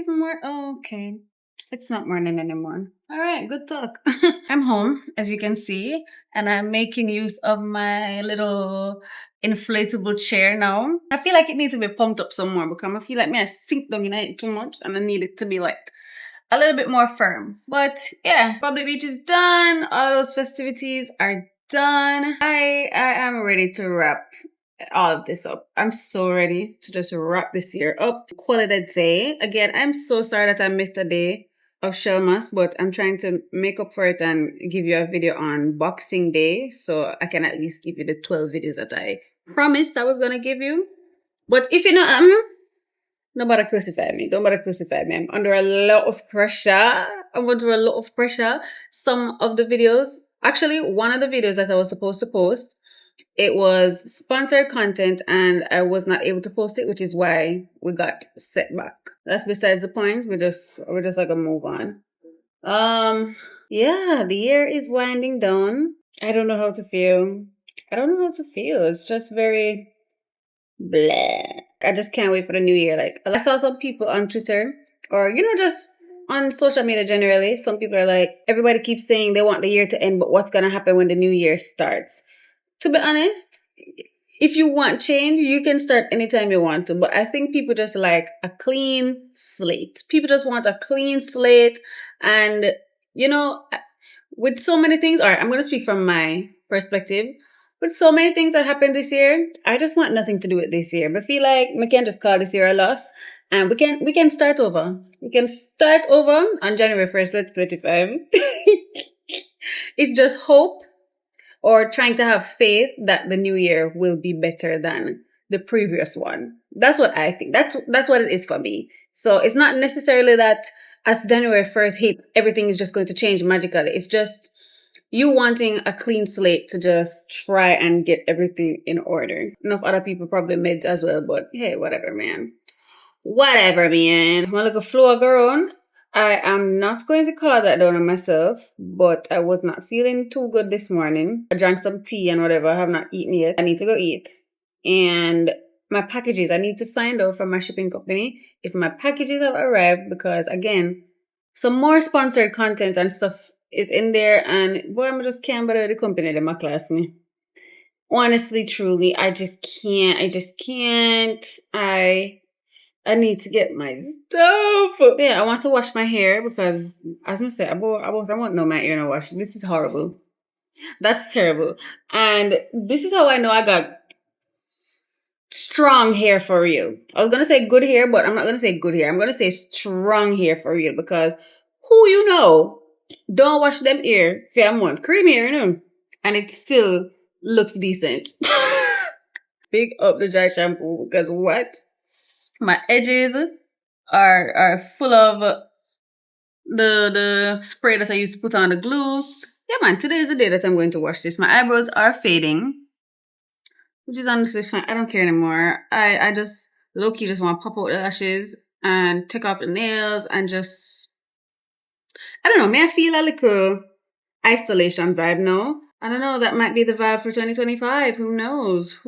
even more? Oh, okay. It's not morning anymore. All right, good talk. I'm home, as you can see, and I'm making use of my little inflatable chair now. I feel like it needs to be pumped up some more because I feel like I sink down in it too much and I need it to be like a little bit more firm. But yeah, public beach is done. All those festivities are done. I am ready to wrap all of this up. I'm so ready to just wrap this year up. Call it a day. Again, I'm so sorry that I missed a day of Shelmas, but I'm trying to make up for it and give you a video on Boxing Day so I can at least give you the 12 videos that I promised I was gonna give you. But if you know, nobody crucify me. Don't bother crucify me. I'm under a lot of pressure. Some of the videos, actually, one of the videos that I was supposed to post, it was sponsored content and I was not able to post it, which is why we got set back. That's besides the point. We're just like a move on. Yeah, the year is winding down. I don't know how to feel. It's just very bleh. I just can't wait for the new year. Like, I saw some people on Twitter or, just on social media generally. Some people are like, everybody keeps saying they want the year to end, but what's going to happen when the new year starts? To be honest, if you want change, you can start anytime you want to. But I think people just like a clean slate. People just want a clean slate. And, with so many things, all right, I'm going to speak from my perspective. With so many things that happened this year, I just want nothing to do with this year. But I feel like we can just call this year a loss. And we can start over. We can start over on January 1st, 2025. It's just hope. Or trying to have faith that the new year will be better than the previous one. That's what I think. That's what it is for me. So it's not necessarily that as January 1st hit, everything is just going to change magically. It's just you wanting a clean slate to just try and get everything in order. Enough other people probably made as well, but hey, whatever, man. When I look a flow around, I am not going to call that down on myself, but I was not feeling too good this morning. I drank some tea and whatever. I have not eaten yet. I need to go eat. And my packages, I need to find out from my shipping company if my packages have arrived because, again, some more sponsored content and stuff is in there. And boy, I just can't bother the company that my class me. Honestly, truly, I just can't. I need to get my stuff. Yeah, I want to wash my hair because, as I said, I want no my hair no wash. This is horrible. That's terrible. And this is how I know I got strong hair for real. I was going to say good hair, but I'm not going to say good hair. I'm going to say strong hair for real because who don't wash them hair if you want cream hair, and it still looks decent. Big up the dry shampoo because what? My edges are full of the spray that I used to put on the glue. Yeah, man, today is the day that I'm going to wash this. My eyebrows are fading, which is honestly fine. I don't care anymore. I just low-key just want to pop out the lashes and take off the nails and just, I don't know, may I feel a little isolation vibe now? I don't know, that might be the vibe for 2025. Who knows?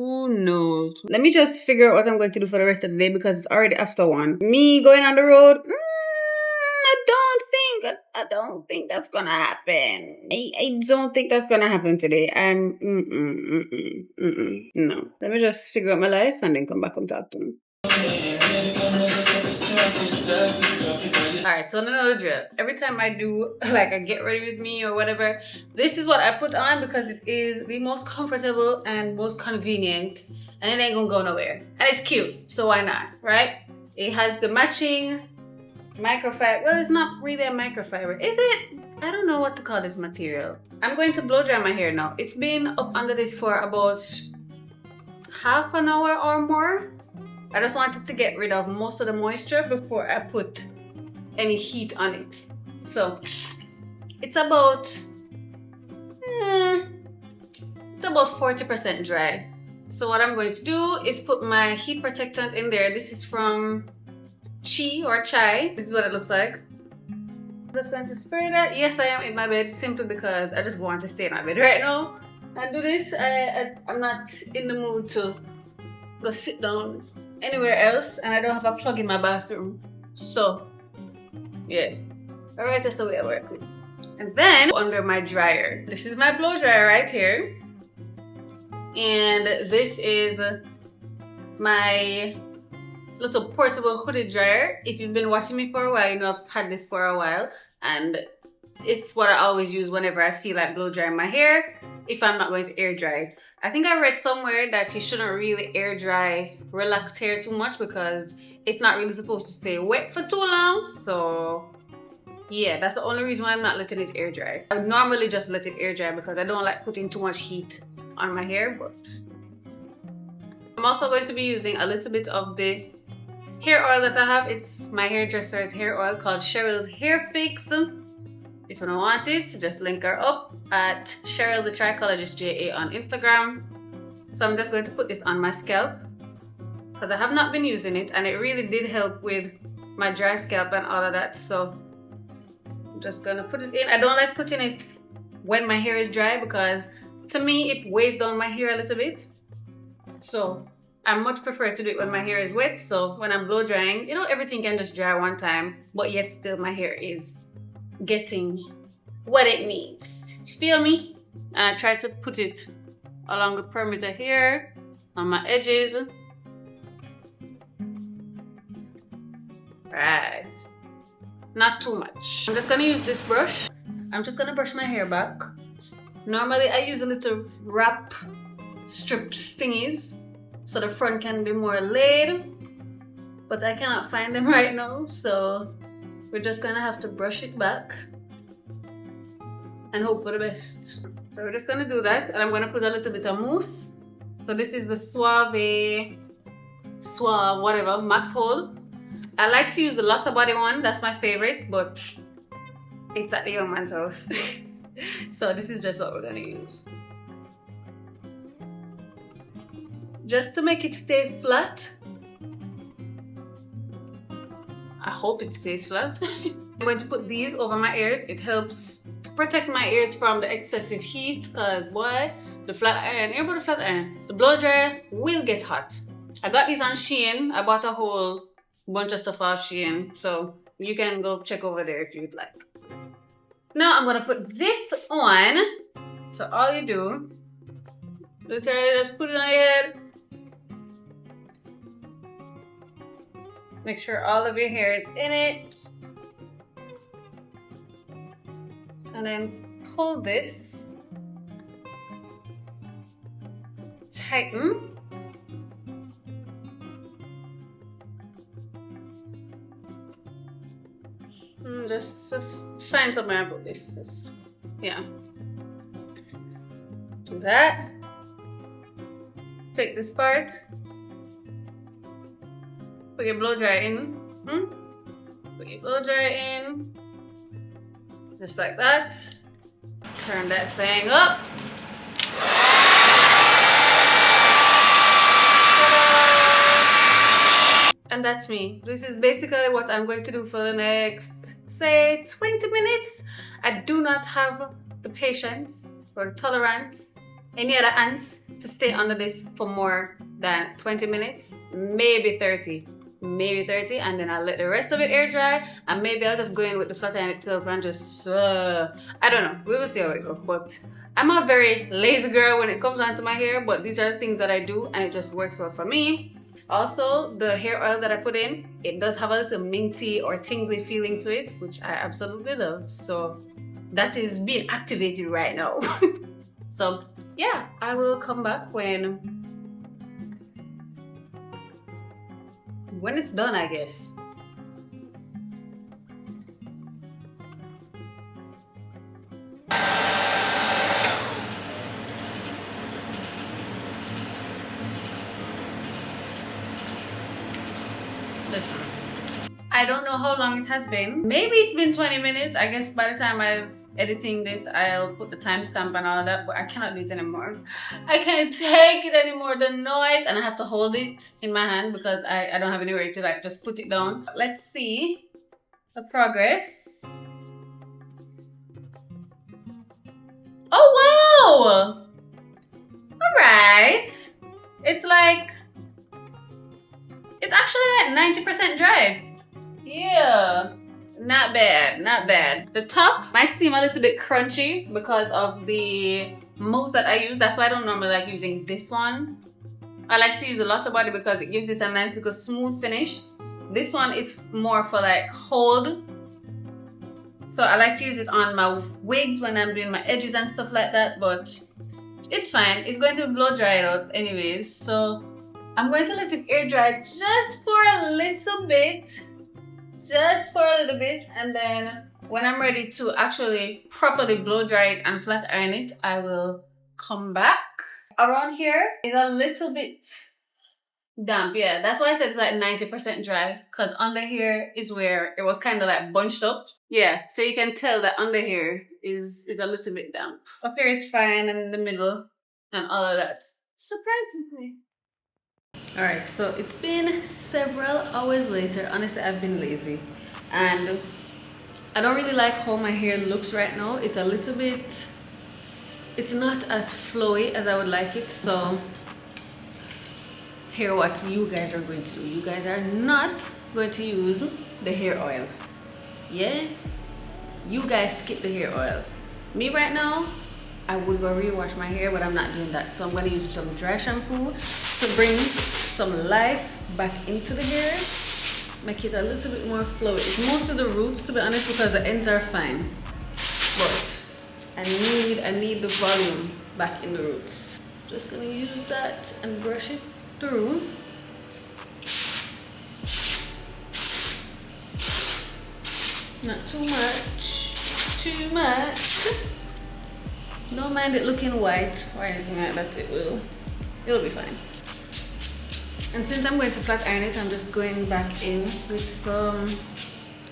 Let me just figure out what I'm going to do for the rest of the day because it's already after 1. Me going on the road? I don't think that's gonna happen. I don't think that's gonna happen today. No. Let me just figure out my life and then come back and talk to me. Alright, so another drill. Every time I do like a get ready with me or whatever, this is what I put on because it is the most comfortable and most convenient and it ain't gonna go nowhere. And it's cute, so why not, right? It has the matching microfiber. Well, it's not really a microfiber, is it? I don't know what to call this material. I'm going to blow dry my hair now. It's been up under this for about half an hour or more. I just wanted to get rid of most of the moisture before I put any heat on it. So it's about 40% dry. So what I'm going to do is put my heat protectant in there. This is from Chai. This is what it looks like. I'm just going to spray that. Yes, I am in my bed simply because I just want to stay in my bed right now and do this. I'm not in the mood to go sit down anywhere else and I don't have a plug in my bathroom. So Yeah. Alright, that's the way I work with. And then under my dryer. This is my blow dryer right here. And this is my little portable hooded dryer. If you've been watching me for a while, you know I've had this for a while. And it's what I always use whenever I feel like blow drying my hair, if I'm not going to air dry it. I think I read somewhere that you shouldn't really air dry relaxed hair too much because it's not really supposed to stay wet for too long. So yeah, that's the only reason why I'm not letting it air dry. I normally just let it air dry because I don't like putting too much heat on my hair, but I'm also going to be using a little bit of this hair oil that I have. It's my hairdresser's hair oil called Cheryl's Hair Fix. If you don't want it, just link her up at Cheryl the Trichologist JA on Instagram. So I'm just going to put this on my scalp because I have not been using it and it really did help with my dry scalp and all of that. So I'm just gonna put it in. I don't like putting it when my hair is dry because to me it weighs down my hair a little bit. So I much prefer to do it when my hair is wet. So when I'm blow drying, you know, everything can just dry one time, but yet still my hair is getting what it needs. You feel me? And I try to put it along the perimeter here, on my edges. Right. Not too much. I'm just gonna use this brush. I'm just gonna brush my hair back. Normally I use a little wrap strips thingies so the front can be more laid, but I cannot find them right now, so we're just gonna have to brush it back and hope for the best. So we're just gonna do that, and I'm gonna put a little bit of mousse. So this is the Suave whatever Max Hold. I like to use the Lotta Body one, that's my favorite, but it's at the young man's house. So this is just what we're gonna use. Just to make it stay flat. I hope it stays flat. I'm going to put these over my ears. It helps to protect my ears from the excessive heat because boy, the flat iron, the flat iron, the blow dryer will get hot. I got these on Shein. I bought a whole bunch of stuff off Shein, so you can go check over there if you'd like. Now I'm gonna put this on. So all you do, literally just put it on your head. Make sure all of your hair is in it. And then pull this. Tighten. Just find somewhere and put this. Yeah. Do that. Take this part. Put your blow dryer in. Put your blow dryer in. Just like that. Turn that thing up. And that's me. This is basically what I'm going to do for the next, say, 20 minutes. I do not have the patience or tolerance, any other ants to stay under this for more than 20 minutes, maybe 30. Maybe 30, and then I'll let the rest of it air dry, and maybe I'll just go in with the flat iron itself and just I don't know, we will see how it goes. But I'm a very lazy girl when it comes down to my hair, but these are the things that I do and it just works out for me. Also, the hair oil that I put in, it does have a little minty or tingly feeling to it, which I absolutely love. So that is being activated right now. So yeah, I will come back when it's done, I guess. Listen, I don't know how long it has been. Maybe it's been 20 minutes. I guess by the time I'm editing this, I'll put the timestamp and all that, but I cannot do it anymore. I can't take it anymore, the noise, and I have to hold it in my hand because I don't have anywhere to like just put it down. Let's see the progress. Oh wow! Alright. It's like, it's actually like 90% dry. Yeah. Not bad, not bad. The top might seem a little bit crunchy because of the mousse that I use. That's why I don't normally like using this one. I like to use a lot of body because it gives it a nice little smooth finish. This one is more for like hold. So I like to use it on my wigs when I'm doing my edges and stuff like that, but it's fine. It's going to blow dry out anyways. So I'm going to let it air dry just for a little bit. Just for a little bit, and then when I'm ready to actually properly blow dry it and flat iron it, I will come back. Around here is a little bit damp. Yeah, that's why I said it's like 90% dry, because under here is where it was kind of like bunched up. Yeah, so you can tell that under here is a little bit damp. Up here is fine, and in the middle and all of that, surprisingly. Alright, so it's been several hours later. Honestly, I've been lazy and I don't really like how my hair looks right now. It's a little bit, it's not as flowy as I would like it. So here what you guys are going to do. You guys are not going to use the hair oil. Yeah? You guys skip the hair oil. Me right now, I would go rewash my hair, but I'm not doing that. So I'm going to use some dry shampoo to bring some life back into the hair, make it a little bit more flowy. It's mostly the roots, to be honest, because the ends are fine, but I need the volume back in the roots. Just gonna use that and brush it through. Not too much. Don't mind it looking white or anything like that. It'll be fine. And since I'm going to flat iron it, I'm just going back in with some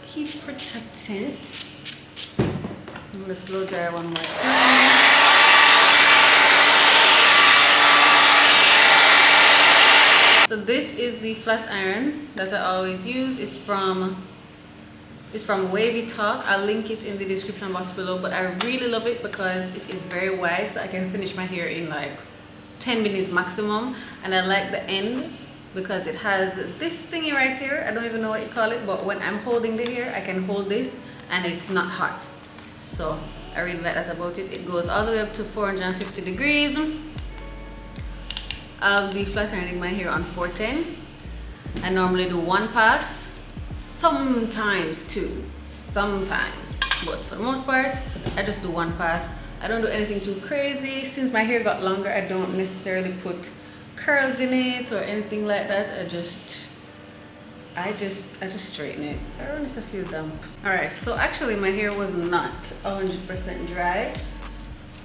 heat protectant. I'm just blow dry one more time. So this is the flat iron that I always use. It's from Wavy Talk. I'll link it in the description box below, but I really love it because it is very wide, so I can finish my hair in like 10 minutes maximum. And I like the end because it has this thingy right here. I don't even know what you call it, but when I'm holding the hair, I can hold this and it's not hot. So I really like that about it. It goes all the way up to 450 degrees. I'll be flat ironing my hair on 410. I normally do one pass, sometimes two, but for the most part, I just do one pass. I don't do anything too crazy. Since my hair got longer, I don't necessarily put curls in it or anything like that. I just straighten it. I honestly feel damp. Alright, so actually my hair was not 100% dry,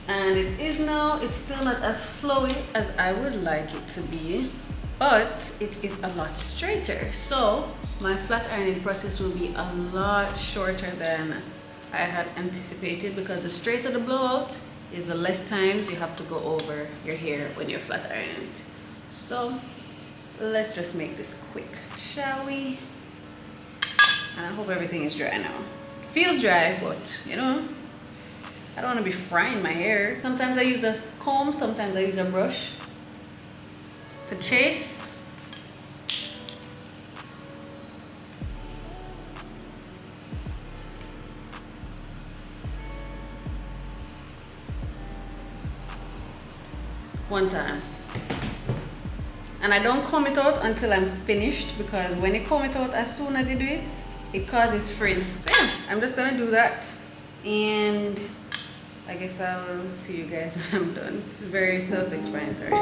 and it is now. It's still not as flowy as I would like it to be, but it is a lot straighter. So my flat ironing process will be a lot shorter than I had anticipated, because the straighter the blowout is, the less times you have to go over your hair when you're flat ironing it. So let's just make this quick, shall we? And I hope everything is dry now. Feels dry, but you know, I don't want to be frying my hair. Sometimes I use a comb, sometimes I use a brush to chase. One time. And I don't comb it out until I'm finished, because when you comb it out as soon as you do it, it causes frizz. So yeah, I'm just gonna do that, and I guess I will see you guys when I'm done. It's very self-explanatory.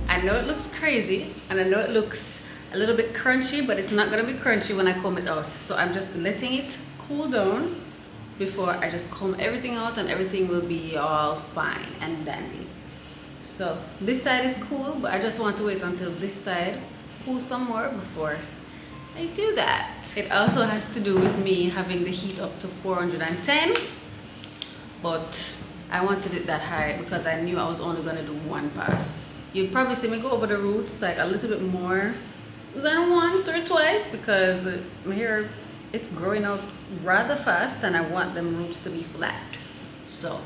I know it looks crazy and I know it looks a little bit crunchy, but it's not gonna be crunchy when I comb it out. So I'm just letting it cool down before I just comb everything out, and everything will be all fine and dandy. So this side is cool, but I just want to wait until this side cools some more before I do that. It also has to do with me having the heat up to 410, but I wanted it that high because I knew I was only gonna do one pass. You'd probably see me go over the roots like a little bit more than once or twice because my hair, it's growing out rather fast and I want them roots to be flat. So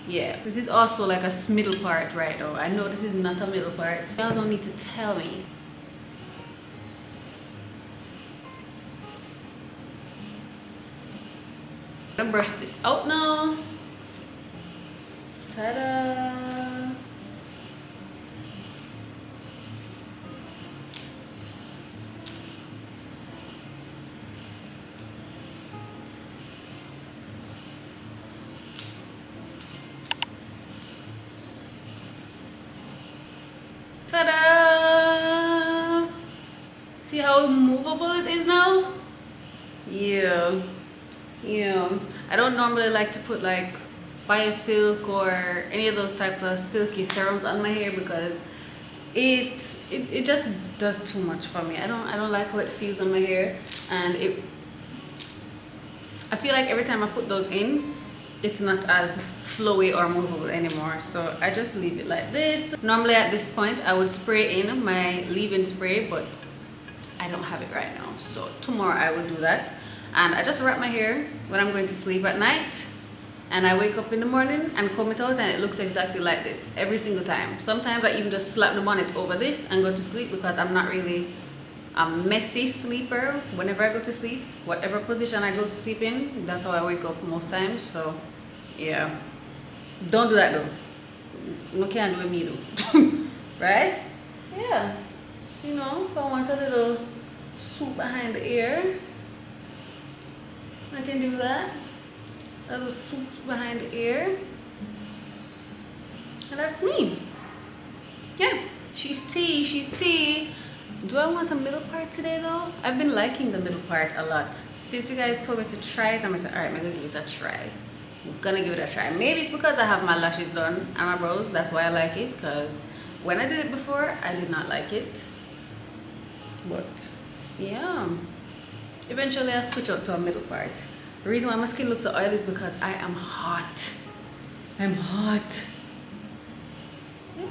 yeah, this is also like a middle part right now. I know this is not a middle part. Y'all don't need to tell me. I brushed it out now. Ta-da! Ta-da! See how movable it is now? Yeah. I don't normally like to put like Biosilk or any of those types of silky serums on my hair because it just does too much for me. I don't like how it feels on my hair, and I feel like every time I put those in, it's not as flowy or movable anymore. So I just leave it like this. Normally at this point I would spray in my leave-in spray, but I don't have it right now. So tomorrow I will do that. And I just wrap my hair when I'm going to sleep at night, and I wake up in the morning and comb it out, and it looks exactly like this every single time. Sometimes I even just slap the bonnet over this and go to sleep because I'm not really a messy sleeper. Whenever I go to sleep, whatever position I go to sleep in, that's how I wake up most times. So yeah, don't do that though. No can't do what me do. Right? Yeah, you know, if I want a little swoop behind the ear, I can do that. A little swoop behind the ear. And that's me. Yeah, she's tea. Do I want a middle part today though? I've been liking the middle part a lot. Since you guys told me to try it, I'm gonna say, alright, I'm gonna give it a try. I'm gonna give it a try. Maybe it's because I have my lashes done and my brows. That's why I like it, because when I did it before, I did not like it. But yeah. Eventually I'll switch out to a middle part. The reason why my skin looks so oily is because I am hot. I'm hot. Yeah.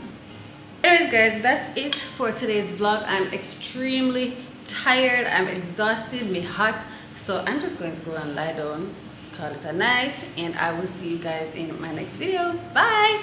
Anyways guys, that's it for today's vlog. I'm extremely tired. I'm exhausted, me hot. So I'm just going to go and lie down, call it a night, and I will see you guys in my next video. Bye.